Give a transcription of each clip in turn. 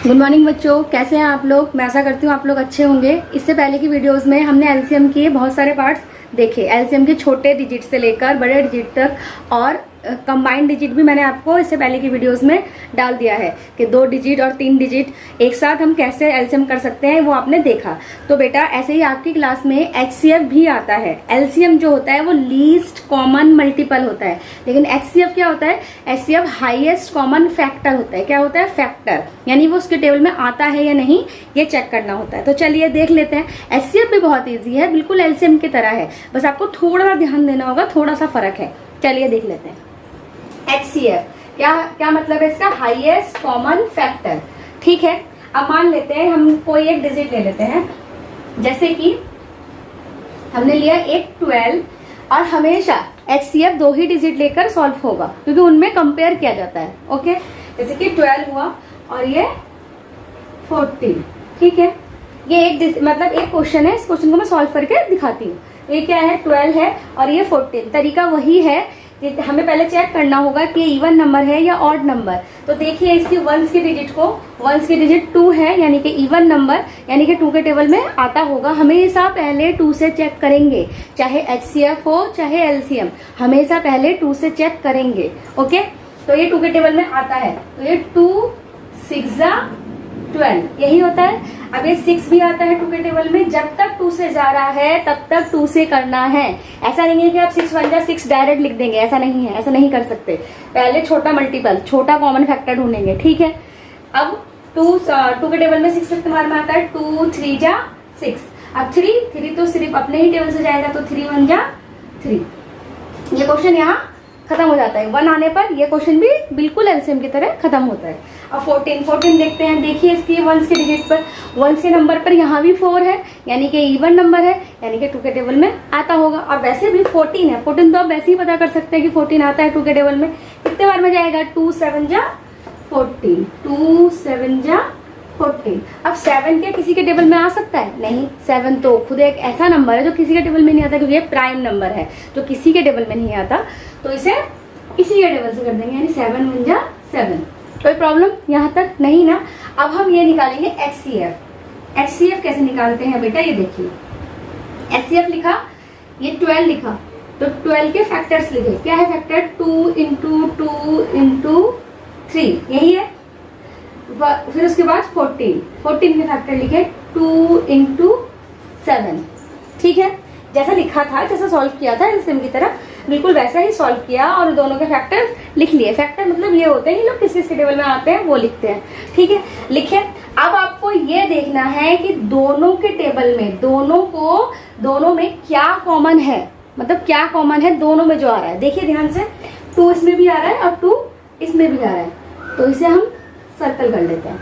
Good morning बच्चों, कैसे हैं आप लोग। मैं आशा करती हूँ आप लोग अच्छे होंगे। इससे पहले की वीडियोस में हमने एलसीएम के बहुत सारे पार्ट्स देखे। एलसीएम के छोटे डिजिट से लेकर बड़े डिजिट तक और कंबाइंड डिजिट भी मैंने आपको इससे पहले की वीडियोस में डाल दिया है कि 2 डिजिट और 3 डिजिट एक साथ हम कैसे एलसीएम कर सकते हैं, वो आपने देखा। तो बेटा ऐसे ही आपकी क्लास में एचसीएफ भी आता है। एलसीएम जो होता है वो लीस्ट कॉमन मल्टीपल होता है, लेकिन एचसीएफ क्या होता है? एचसीएफ हाईएस्ट कॉमन फैक्टर होता है। क्या होता है? फैक्टर, यानी वो उसके टेबल में आता है या नहीं ये चेक करना होता है। तो चलिए देख लेते हैं। एचसीएफ भी बहुत ईजी है, बिल्कुल एलसीएम की तरह है, बस आपको थोड़ा सा ध्यान देना होगा, थोड़ा सा फर्क है। चलिए देख लेते हैं। HCF क्या मतलब है इसका? Highest common factor. ठीक है, अब मान लेते हैं हम कोई एक डिजिट ले लेते हैं, जैसे कि हमने लिया एक 12 और हमेशा HCF 2 ही डिजिट लेकर सॉल्व होगा क्योंकि उनमें कंपेयर किया जाता है। ओके, जैसे कि 12 हुआ और ये 14। ठीक है, ये एक मतलब एक क्वेश्चन है, इस क्वेश्चन को मैं सॉल्व करके दिखाती हूँ। ये क्या है? 12 है और ये 14। तरीका वही है, हमें पहले चेक करना होगा कि इवन नंबर है या ऑड नंबर। तो देखिए इसकी वंस की डिजिट को, वंस की डिजिट 2 है यानी कि इवन नंबर, यानी कि 2 के टेबल में आता होगा। हमेशा पहले 2 से चेक करेंगे, चाहे HCF हो चाहे LCM, हमेशा पहले 2 से चेक करेंगे। ओके, तो ये 2 के टेबल में आता है, तो ये 2 6 12 यही होता है। अब ये 6 भी आता है 2 के टेबल में। जब तक 2 से जा रहा है तब तक 2 से करना है। ऐसा नहीं है कि आप 6 1 जा 6 डायरेक्ट लिख देंगे, ऐसा नहीं है, ऐसा नहीं कर सकते। पहले छोटा मल्टीपल, छोटा कॉमन फैक्टर ढूंढेंगे। ठीक है, अब 2 के टेबल में 6 इस्तेमाल में आता है। 2 3 जा 6। अब 3 तो सिर्फ अपने ही टेबल से जाएगा, तो 3 1 जा 3। ये क्वेश्चन यहाँ खत्म हो जाता है। 1 आने पर ये क्वेश्चन भी बिल्कुल एलसीएम की तरह खत्म होता है। अब 14 देखते हैं। देखिए इसकी वंस के डिजिट पर, वंस के नंबर पर यहाँ भी 4 है, यानी कि इवन नंबर है, यानी कि 2 के टेबल में आता होगा। और वैसे भी 14 है। 14 तो आप वैसे ही पता कर सकते हैं कि 14 आता है 2 के टेबल में। कितने बार में जाएगा? 2 7 जा 14, 2 7 जा 14। अब 7 क्या किसी के टेबल में आ सकता है? नहीं। 7 तो खुद एक ऐसा नंबर है जो किसी के टेबल में नहीं आता, क्योंकि ये प्राइम नंबर है जो किसी के टेबल में नहीं आता, तो इसे इसी के टेबल से कर देंगे, यानी 7 1 जा 7। कोई प्रॉब्लम यहाँ तक नहीं ना। अब हम ये निकालेंगे HCF। HCF कैसे निकालते हैं बेटा? ये देखिए, HCF लिखा, ये 12 लिखा, तो 12 के फैक्टर्स लिखे। क्या है फैक्टर? 2 इंटू 2 इंटू 3, यही है। फिर उसके बाद 14 के फैक्टर लिखे 2 इंटू 7। ठीक है, जैसा लिखा था, जैसा सॉल्व किया था एलसीएम की तरह, बिल्कुल वैसा ही सॉल्व किया और दोनों के फैक्टर्स लिख लिए। फैक्टर मतलब ये होते हैं, लोग किस किस के टेबल में आते हैं वो लिखते हैं। ठीक है, लिखे। अब आपको ये देखना है कि दोनों के टेबल में, दोनों में क्या कॉमन है, मतलब क्या कॉमन है दोनों में जो आ रहा है। देखिए ध्यान से, 2 इसमें भी आ रहा है और 2 इसमें भी आ रहा है, तो इसे हम सर्कल कर लेते हैं।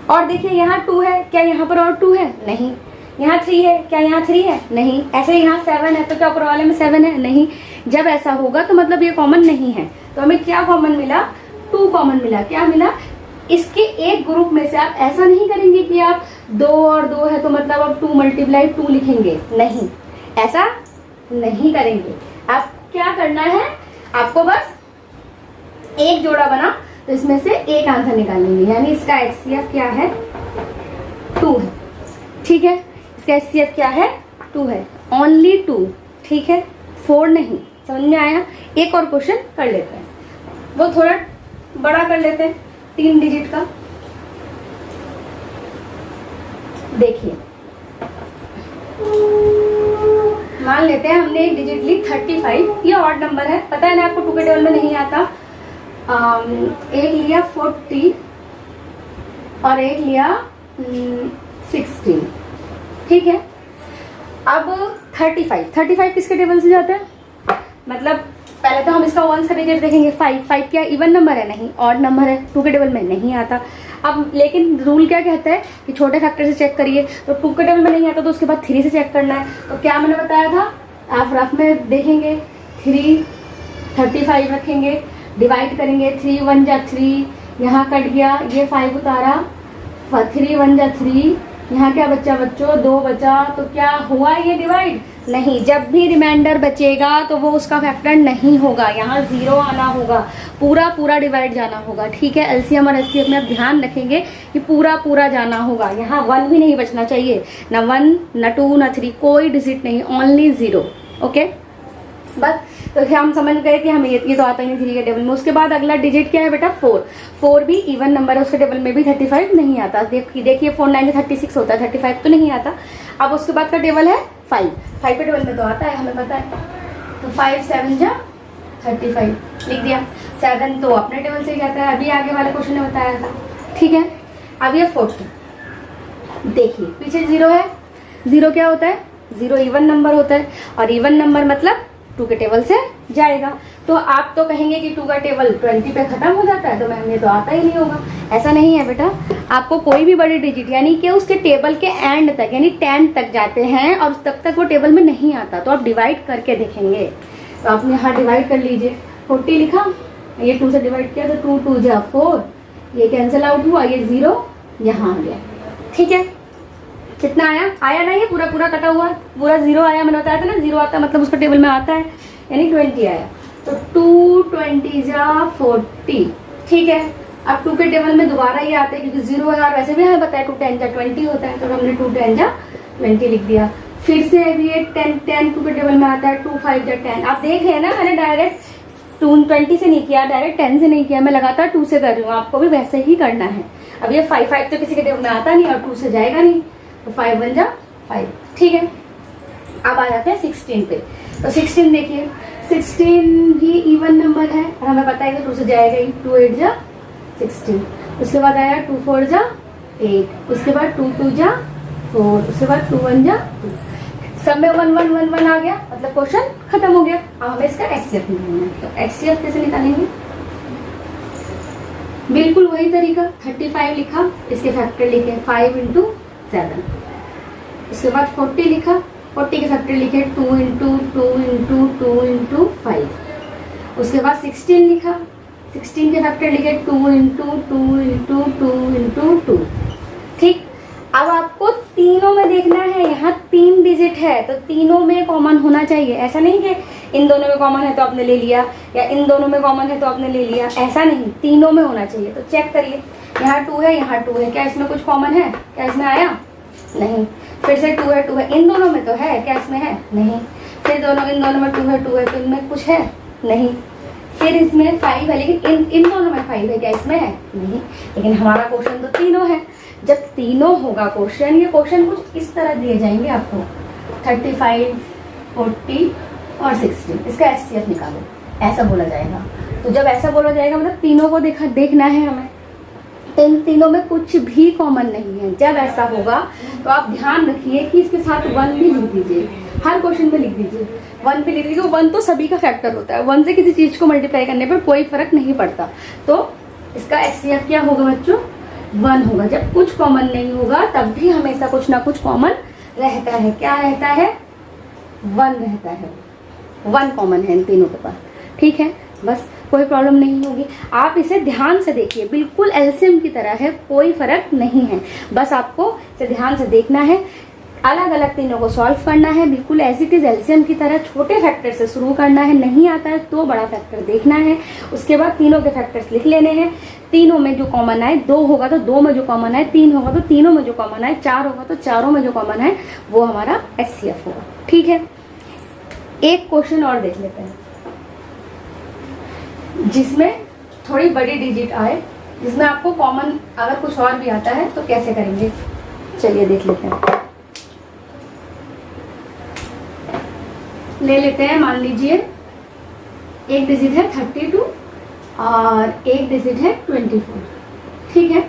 और देखिए यहाँ 2 है, क्या यहाँ पर और 2 है? नहीं। यहाँ 3 है, क्या यहाँ 3 है? नहीं। ऐसे यहाँ 7 है, तो क्या ऊपर वाले में 7 है? नहीं। जब ऐसा होगा तो मतलब ये कॉमन नहीं है। तो हमें क्या कॉमन मिला? 2 कॉमन मिला। क्या मिला? इसके एक ग्रुप में से आप ऐसा नहीं करेंगे कि आप 2 और 2 है तो मतलब आप 2 मल्टीप्लाई 2 लिखेंगे, नहीं, ऐसा नहीं करेंगे। आप क्या करना है, आपको बस एक जोड़ा बना तो इसमें से एक आंसर निकालेंगे, यानी इसका HCF क्या है? 2 है। ठीक है, इसका HCF क्या है? 2 है, ओनली 2। ठीक है, 4 नहीं। समझ में आया? एक और क्वेश्चन कर लेते हैं, वो थोड़ा बड़ा कर लेते हैं, 3 डिजिट का। देखिए, मान लेते हैं हमने एक डिजिट ली 35, ये ऑड नंबर है, पता है ना आपको 2 के टेबल में नहीं आता। एक लिया 40 और एक लिया 16। ठीक है, अब 35 किसके टेबल से जाता है? मतलब पहले तो हम इसका वंस का डिजिट देखेंगे। 5 क्या इवन नंबर है? नहीं, ऑड नंबर है, 2 के टेबल में नहीं आता। अब लेकिन रूल क्या कहता है कि छोटे फैक्टर से चेक करिए, तो 2 के टेबल में नहीं आता तो उसके बाद 3 से चेक करना है। तो क्या मैंने बताया था, आप रफ में देखेंगे, 3 35 रखेंगे, डिवाइड करेंगे, 3 1 जा 3, यहाँ कट गया, ये 5 उतारा, 3 1 जा 3, यहाँ क्या बच्चा बच्चों? 2 बचा, तो क्या हुआ ये डिवाइड? नहीं, जब भी रिमाइंडर बचेगा तो वो उसका फैक्टर नहीं होगा, यहाँ 0 आना होगा, पूरा पूरा डिवाइड जाना होगा। ठीक है, एलसीएम और एचसीएफ में आप ध्यान रखेंगे कि पूरा पूरा जाना होगा, यहाँ 1 भी नहीं बचना चाहिए, ना 1 ना 2 ना 3, कोई डिजिट नहीं, ओनली 0। ओके, बस तो हम समझ गए कि हमें ये तो आता ही नहीं 3 के टेबल में। उसके बाद अगला डिजिट क्या है बेटा, 4। 4 भी इवन नंबर है, उसके टेबल में भी 35 नहीं आता। देखिए 4 9 36 होता है, 35 तो नहीं आता। अब उसके बाद का टेबल है 5 के टेबल में तो आता है, हमें पता है। तो 5 7 जा 35 लिख दिया। 7 तो अपने टेबल से ही जाता है, अभी आगे वाले क्वेश्चन ने बताया था। ठीक है, अब ये 40। देखिए पीछे 0 है, 0 क्या होता है, 0 इवन नंबर होता है, और इवन नंबर मतलब 2 के टेबल से जाएगा। तो आप तो कहेंगे कि 2 का टेबल 20 पे खत्म हो जाता है, तो मैम ये तो आता ही नहीं होगा। ऐसा नहीं है बेटा, आपको कोई भी बड़ी डिजिट यानी कि उसके टेबल के एंड तक यानी 10 तक जाते हैं और तब तक वो टेबल में नहीं आता, तो आप डिवाइड करके देखेंगे। तो आपने यहाँ डिवाइड कर लीजिए, 40 लिखा, ये 2 से डिवाइड किया तो 2 2 जा 4, ये कैंसिल आउट हुआ, ये 0 यहाँ आ गया। ठीक है, कितना आया ना, ये पूरा पूरा कटा हुआ, पूरा 0 आया। मैंने बताया था ना 0 आता मतलब उसका टेबल में आता है, यानी 20 आया। तो 2 20 जा 40। ठीक है, अब 2 के टेबल में दोबारा ये आता है क्योंकि 0 है और वैसे भी हमें पता है 2 10 जा 20 होता है, तो हमने 2 10 जा 20 लिख दिया। फिर से अभी ये 10 2 के टेबल में आता है, 2 5 जा 10। आप देख रहे हैं ना, मैंने डायरेक्ट 20 से नहीं किया, डायरेक्ट 10 से नहीं किया, मैं लगातार 2 से कर रही हूँ, आपको भी वैसे ही करना है। अब ये 5 तो किसी के टेबल में आता नहीं और 2 से जाएगा नहीं, तो 5 1 जा 5। ठीक है, अब आ जाते हैं 16 पे। तो 16 देखिए, 16 भी इवन नंबर है और हमें पता है कि 2 से जाएगा ही, 2 8 जा 16। उसके बाद आया 2 4 जा 8, उसके बाद 2 2 जा 4, उसके बाद 2 1 जा 2। सब में 1 1 1 1 आ गया, मतलब क्वेश्चन खत्म हो गया। अब हमें इसका एचसीएफ निकालना है, तो एचसीएफ कैसे निकालेंगे, बिल्कुल वही तरीका। 35 लिखा, इसके फैक्टर लिखे 5 × 7। उसके बाद 40 लिखा, 40 के फैक्टर लिखे 2 × 2 × 2 × 5। उसके बाद 16 लिखा, 16 के फैक्टर लिखे 2 × 2 × 2 × 2। ठीक, अब आपको तीनों में देखना है, यहाँ 3 डिजिट है तो तीनों में कॉमन होना चाहिए। ऐसा नहीं कि इन दोनों में कॉमन है तो आपने ले लिया, या इन दोनों में कॉमन है तो आपने ले लिया, ऐसा नहीं, तीनों में होना चाहिए। तो चेक करिए, यहाँ 2 है, यहाँ 2 है, क्या इसमें कुछ कॉमन है, क्या इसमें आया, नहीं। फिर से 2 है, इन दोनों में तो है, क्या इसमें है, नहीं। फिर इन दोनों में 2 है तो इनमें कुछ है, नहीं। फिर इसमें 5 है, लेकिन इन दोनों में 5 है, क्या इसमें है, नहीं। लेकिन हमारा क्वेश्चन तो तीनों है। जब तीनों होगा क्वेश्चन, ये क्वेश्चन कुछ इस तरह दिए जाएंगे आपको, 35 40 और 16, इसका एचसीएफ निकालो, ऐसा बोला जाएगा। तो जब ऐसा बोला जाएगा मतलब तीनों को देखना है हमें, इन तीनों में कुछ भी कॉमन नहीं है। जब ऐसा होगा तो आप ध्यान रखिए कि इसके साथ 1 भी लिख दीजिए, हर क्वेश्चन पे लिख दीजिए, 1 पे लिख दीजिए। 1 तो सभी का फैक्टर होता है, 1 से किसी चीज को मल्टीप्लाई करने पर कोई फर्क नहीं पड़ता। तो इसका एचसीएफ क्या होगा बच्चों, 1 होगा। जब कुछ कॉमन नहीं होगा तब भी हमेशा कुछ ना कुछ कॉमन रहता है। क्या रहता है, 1 रहता है, 1 कॉमन है इन तीनों के पास। ठीक है, बस कोई प्रॉब्लम नहीं होगी। आप इसे ध्यान से देखिए, बिल्कुल एलसीएम की तरह है, कोई फर्क नहीं है। बस आपको इसे ध्यान से देखना है, अलग अलग तीनों को सॉल्व करना है, बिल्कुल एज इट इज एलसीएम की तरह छोटे फैक्टर से शुरू करना है। नहीं आता है तो बड़ा फैक्टर देखना है, उसके बाद तीनों के फैक्टर्स लिख लेने हैं। तीनों में जो कॉमन आए, 2 होगा तो 2 में जो कॉमन आए, 3 होगा तो तीनों में जो कॉमन आए, 4 होगा तो चारों में जो कॉमन है वो हमारा एचसीएफ होगा। ठीक है, एक क्वेश्चन और देख लेते हैं जिसमें थोड़ी बड़ी डिजिट आए, जिसमें आपको कॉमन अगर कुछ और भी आता है तो कैसे करेंगे, चलिए देख लेते हैं। ले लेते हैं, मान लीजिए एक डिजिट है 32 और एक डिजिट है 24। ठीक है,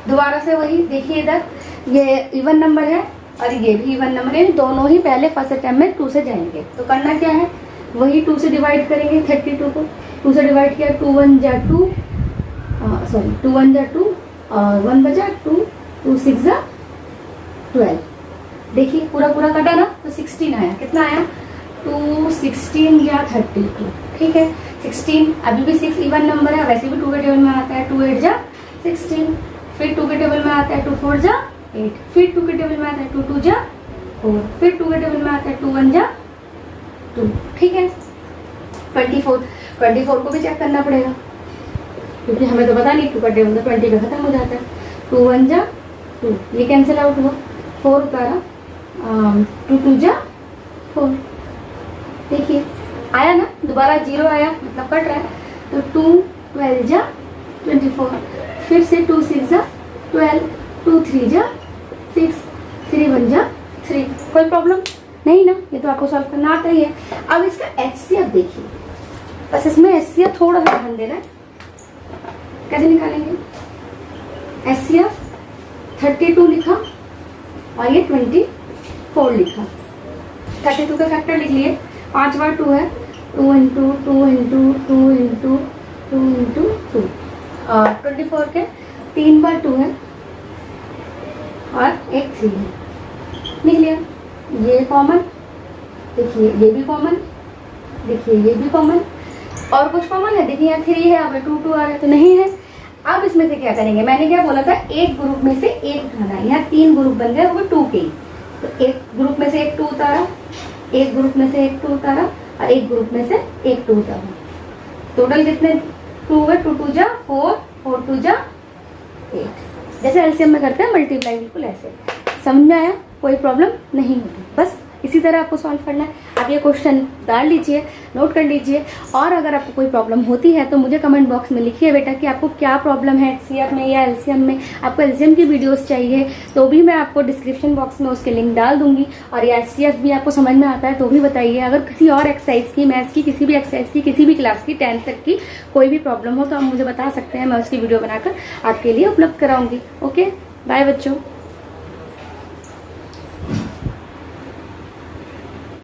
दोबारा से वही देखिए, इधर ये इवन नंबर है और ये भी इवन नंबर है, दोनों ही पहले फर्स्ट अटेम्प्ट में 2 से जाएंगे। तो करना क्या है, वही 2 से डिवाइड करेंगे। 32 को 2 से डिवाइड किया, 2 1 जा 2, सॉरी 2 1 जा 2 और 1 बचा 2, 2 6 जा 12। देखिए पूरा पूरा कटा ना, तो 16 आया। कितना आया, 2 16 या 32। ठीक है, 16 अभी भी 6 इवन नंबर है, वैसे भी 2 के टेबल में आता है, 2 8 जा 16। फिर 2 के टेबल में आता है 2 4 जा 8, फिर 2 के टेबल में आता है 2 2 जा 4, फिर 2 के टेबल में आता है 2 1 जा 2, ठीक है। 24 को भी चेक करना पड़ेगा क्योंकि हमें तो पता नहीं 2 का टेबल तो 20 पे खत्म हो जाता है। 2 1 जा 2, ये कैंसिल आउट हुआ, 4 उतारा, 2 2 जा 4, देखिए आया ना, दोबारा 0 आया मतलब कट रहा है, तो 2 12 जा 24, फिर से 2 6 जा 12, 2 3 जा 6, 3 1 जा 3, कोई प्रॉब्लम नहीं ना, ये तो आपको सॉल्व करना आता ही है। अब इसका HCF देखिए, बस इसमें HCF थोड़ा सा ध्यान देना है, कैसे निकालेंगे। HCF 32 लिखा और ये 24 लिखा, 32 का फैक्टर लिख लिए, 5 बार 2 है, 2 इंटू 2 इंटू 2 इंटू 2 इंटू 2, और 24 के 3 बार 2 है और एक 3 है, लिख लिया। ये कॉमन, देखिए ये भी कॉमन, देखिए ये भी कॉमन, और कुछ कॉमन है, देखिए यहाँ 3 है, अब 2 2 आ रहा है तो नहीं है। अब इसमें से क्या करेंगे, मैंने क्या बोला था, एक ग्रुप में से एक उठाना है, यहाँ 3 ग्रुप बन गए, वो 2 के ही, तो एक ग्रुप में से एक 2 उतारा, एक ग्रुप में से एक 2 उतारा और एक ग्रुप में से एक 2 उतारा, टोटल कितने 2 है, 2 2 जा 4, 4 2 जा 8, जैसे एलसीएम में करते हैं मल्टीप्लाई, बिल्कुल ऐसे। समझ में आया, कोई प्रॉब्लम नहीं होती, बस इसी तरह आपको सॉल्व करना है। आप ये क्वेश्चन डाल लीजिए, नोट कर लीजिए, और अगर आपको कोई प्रॉब्लम होती है तो मुझे कमेंट बॉक्स में लिखिए बेटा कि आपको क्या प्रॉब्लम है HCF में या LCM में, आपको LCM की वीडियोस चाहिए तो भी मैं आपको डिस्क्रिप्शन बॉक्स में उसके लिंक डाल दूंगी, और ये HCF भी आपको समझ में आता है तो भी बताइए। अगर किसी और एक्सरसाइज की, मैथ्स की, किसी भी एक्सरसाइज की, किसी भी क्लास की 10th तक की कोई भी प्रॉब्लम हो तो आप मुझे बता सकते हैं, मैं उसकी वीडियो बनाकर आपके लिए उपलब्ध कराऊंगी। ओके, बाय बच्चों।